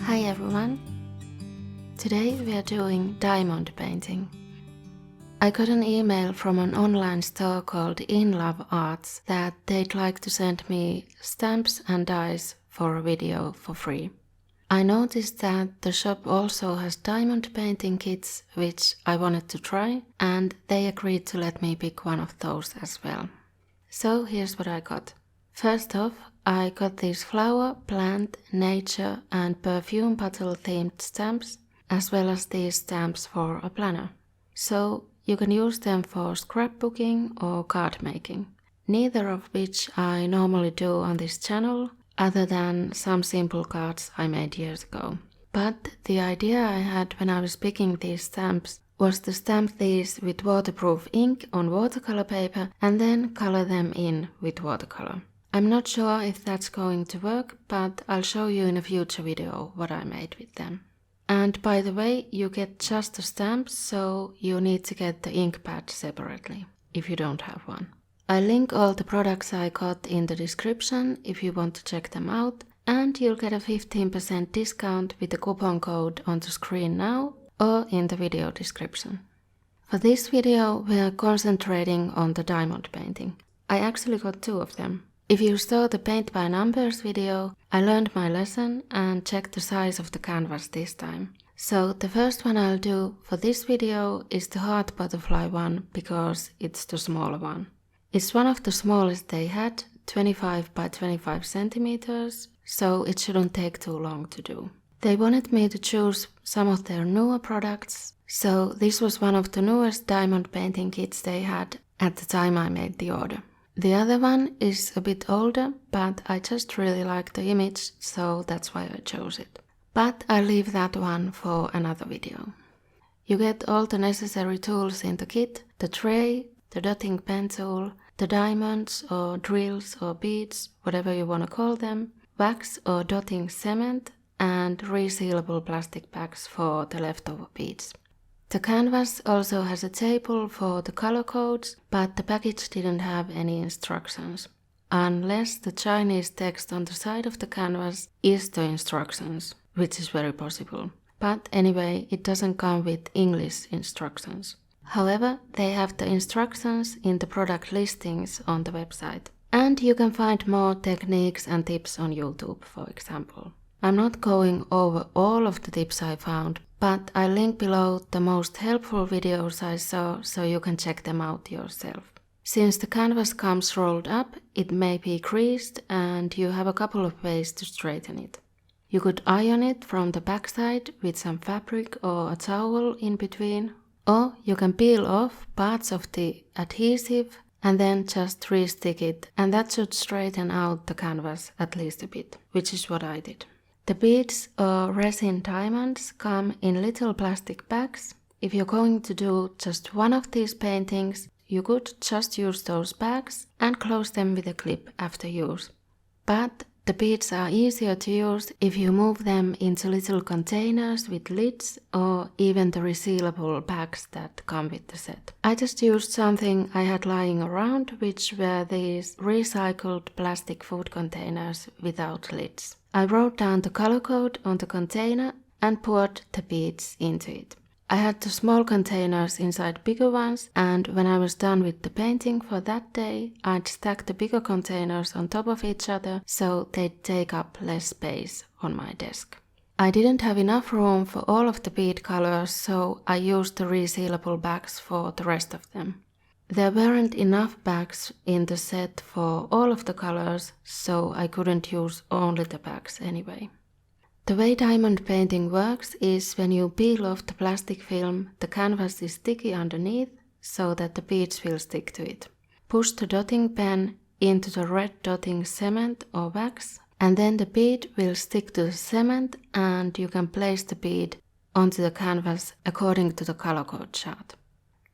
Hi everyone! Today we are doing diamond painting. I got an email from an online store called In Love Arts that they'd like to send me stamps and dies for a video for free. I noticed that the shop also has diamond painting kits, which I wanted to try, and they agreed to let me pick one of those as well. So here's what I got. First off, I got these flower, plant, nature and perfume bottle themed stamps, as well as these stamps for a planner. So you can use them for scrapbooking or card making, neither of which I normally do on this channel, other than some simple cards I made years ago. But the idea I had when I was picking these stamps was to stamp these with waterproof ink on watercolor paper and then color them in with watercolor. I'm not sure if that's going to work, but I'll show you in a future video what I made with them. And by the way, you get just the stamps, so you need to get the ink pad separately, if you don't have one. I'll link all the products I got in the description if you want to check them out, and you'll get a 15% discount with the coupon code on the screen now or in the video description. For this video, we are concentrating on the diamond painting. I actually got two of them. If you saw the paint by numbers video, I learned my lesson and checked the size of the canvas this time. So the first one I'll do for this video is the heart butterfly one because it's the smaller one. It's one of the smallest they had, 25 by 25 centimeters, so it shouldn't take too long to do. They wanted me to choose some of their newer products, so this was one of the newest diamond painting kits they had at the time I made the order. The other one is a bit older, but I just really like the image, so that's why I chose it. But I'll leave that one for another video. You get all the necessary tools in the kit: the tray, the dotting pen tool, the diamonds or drills or beads, whatever you want to call them, wax or dotting cement, and resealable plastic bags for the leftover beads. The canvas also has a table for the color codes, but the package didn't have any instructions, unless the Chinese text on the side of the canvas is the instructions, which is very possible. But anyway, it doesn't come with English instructions. However, they have the instructions in the product listings on the website. And you can find more techniques and tips on YouTube, for example. I'm not going over all of the tips I found, but I'll link below the most helpful videos I saw so you can check them out yourself. Since the canvas comes rolled up, it may be creased and you have a couple of ways to straighten it. You could iron it from the backside with some fabric or a towel in between, or you can peel off parts of the adhesive and then just re-stick it, and that should straighten out the canvas at least a bit, which is what I did. The beads or resin diamonds come in little plastic bags. If you're going to do just one of these paintings, you could just use those bags and close them with a clip after use. But the beads are easier to use if you move them into little containers with lids or even the resealable bags that come with the set. I just used something I had lying around, which were these recycled plastic food containers without lids. I wrote down the color code on the container and poured the beads into it. I had the small containers inside bigger ones, and when I was done with the painting for that day, I'd stack the bigger containers on top of each other so they'd take up less space on my desk. I didn't have enough room for all of the bead colors, so I used the resealable bags for the rest of them. There weren't enough bags in the set for all of the colors, so I couldn't use only the bags anyway. The way diamond painting works is when you peel off the plastic film, the canvas is sticky underneath so that the beads will stick to it. Push the dotting pen into the red dotting cement or wax, and then the bead will stick to the cement and you can place the bead onto the canvas according to the color code chart.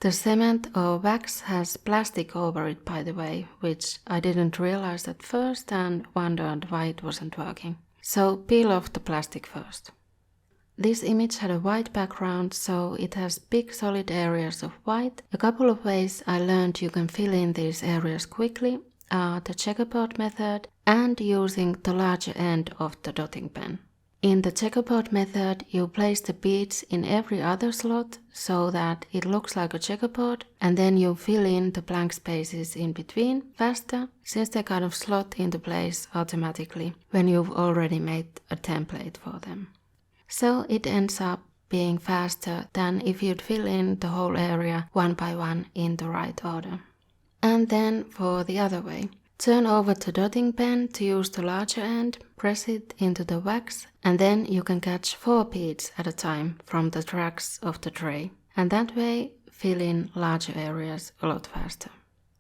The cement or wax has plastic over it, by the way, which I didn't realize at first and wondered why it wasn't working. So peel off the plastic first. This image had a white background, so it has big solid areas of white. A couple of ways I learned you can fill in these areas quickly are the checkerboard method and using the larger end of the dotting pen. In the checkerboard method, you place the beads in every other slot so that it looks like a checkerboard, and then you fill in the blank spaces in between faster, since they kind of slot into place automatically when you've already made a template for them. So it ends up being faster than if you'd fill in the whole area one by one in the right order. And then for the other way. Turn over the dotting pen to use the larger end, press it into the wax, and then you can catch 4 beads at a time from the tracks of the tray. And that way, fill in larger areas a lot faster.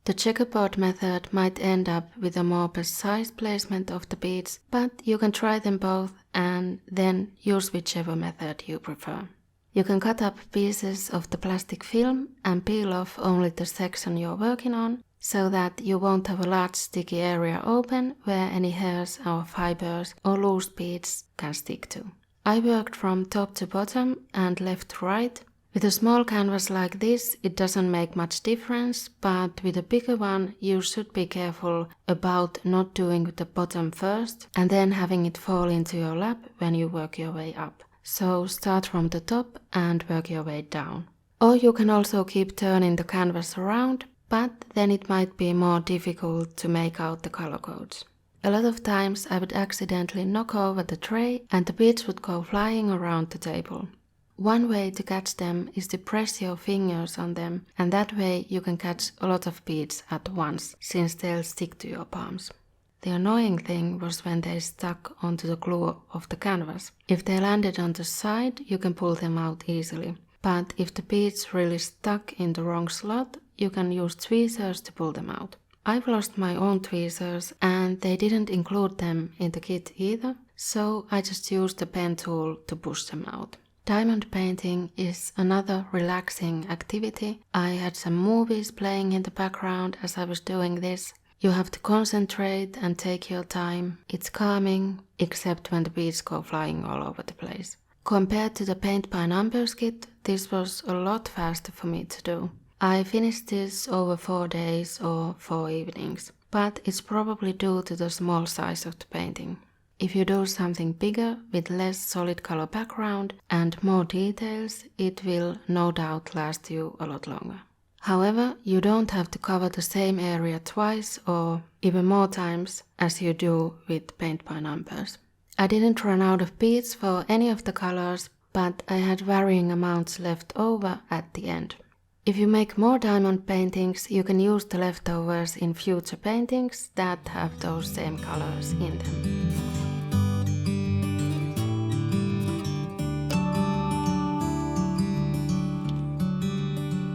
The checkerboard method might end up with a more precise placement of the beads, but you can try them both and then use whichever method you prefer. You can cut up pieces of the plastic film and peel off only the section you're working on, so that you won't have a large sticky area open where any hairs or fibers or loose beads can stick to. I worked from top to bottom and left to right. With a small canvas like this, it doesn't make much difference, but with a bigger one, you should be careful about not doing the bottom first and then having it fall into your lap when you work your way up. So start from the top and work your way down. Or you can also keep turning the canvas around, but then it might be more difficult to make out the color codes. A lot of times I would accidentally knock over the tray and the beads would go flying around the table. One way to catch them is to press your fingers on them, and that way you can catch a lot of beads at once, since they'll stick to your palms. The annoying thing was when they stuck onto the glue of the canvas. If they landed on the side, you can pull them out easily. But if the beads really stuck in the wrong slot, you can use tweezers to pull them out. I've lost my own tweezers and they didn't include them in the kit either, so I just used the pen tool to push them out. Diamond painting is another relaxing activity. I had some movies playing in the background as I was doing this. You have to concentrate and take your time. It's calming, except when the beads go flying all over the place. Compared to the Paint by Numbers kit, this was a lot faster for me to do. I finished this over 4 days or 4 evenings, but it's probably due to the small size of the painting. If you do something bigger with less solid color background and more details, it will no doubt last you a lot longer. However, you don't have to cover the same area twice or even more times as you do with Paint by Numbers. I didn't run out of beads for any of the colors, but I had varying amounts left over at the end. If you make more diamond paintings, you can use the leftovers in future paintings that have those same colors in them.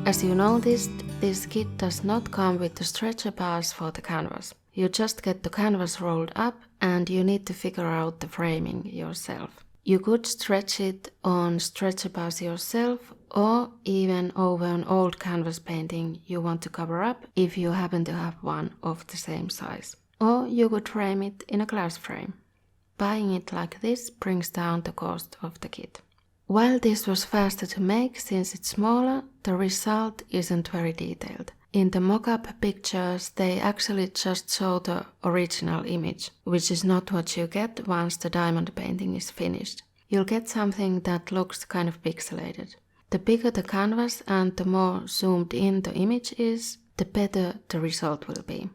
As you noticed, this kit does not come with the stretcher bars for the canvas. You just get the canvas rolled up and you need to figure out the framing yourself. You could stretch it on stretcher bars yourself or even over an old canvas painting you want to cover up if you happen to have one of the same size. Or you could frame it in a glass frame. Buying it like this brings down the cost of the kit. While this was faster to make since it's smaller, the result isn't very detailed. In the mock-up pictures, they actually just show the original image, which is not what you get once the diamond painting is finished. You'll get something that looks kind of pixelated. The bigger the canvas and the more zoomed in the image is, the better the result will be.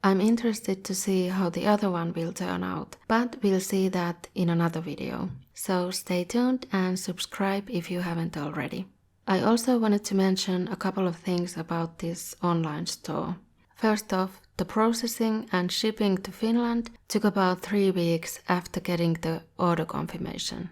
I'm interested to see how the other one will turn out, but we'll see that in another video. So stay tuned and subscribe if you haven't already. I also wanted to mention a couple of things about this online store. First off, the processing and shipping to Finland took about 3 weeks after getting the order confirmation.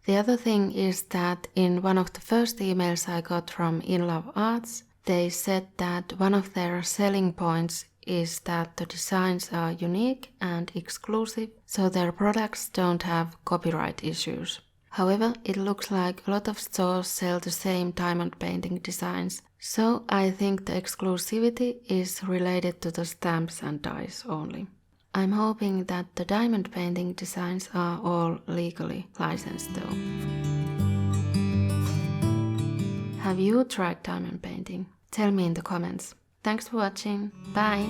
The other thing is that in one of the first emails I got from In Love Arts, they said that one of their selling points is that the designs are unique and exclusive, so their products don't have copyright issues. However, it looks like a lot of stores sell the same diamond painting designs, so I think the exclusivity is related to the stamps and dies only. I'm hoping that the diamond painting designs are all legally licensed though. Have you tried diamond painting? Tell me in the comments. Thanks for watching. Bye!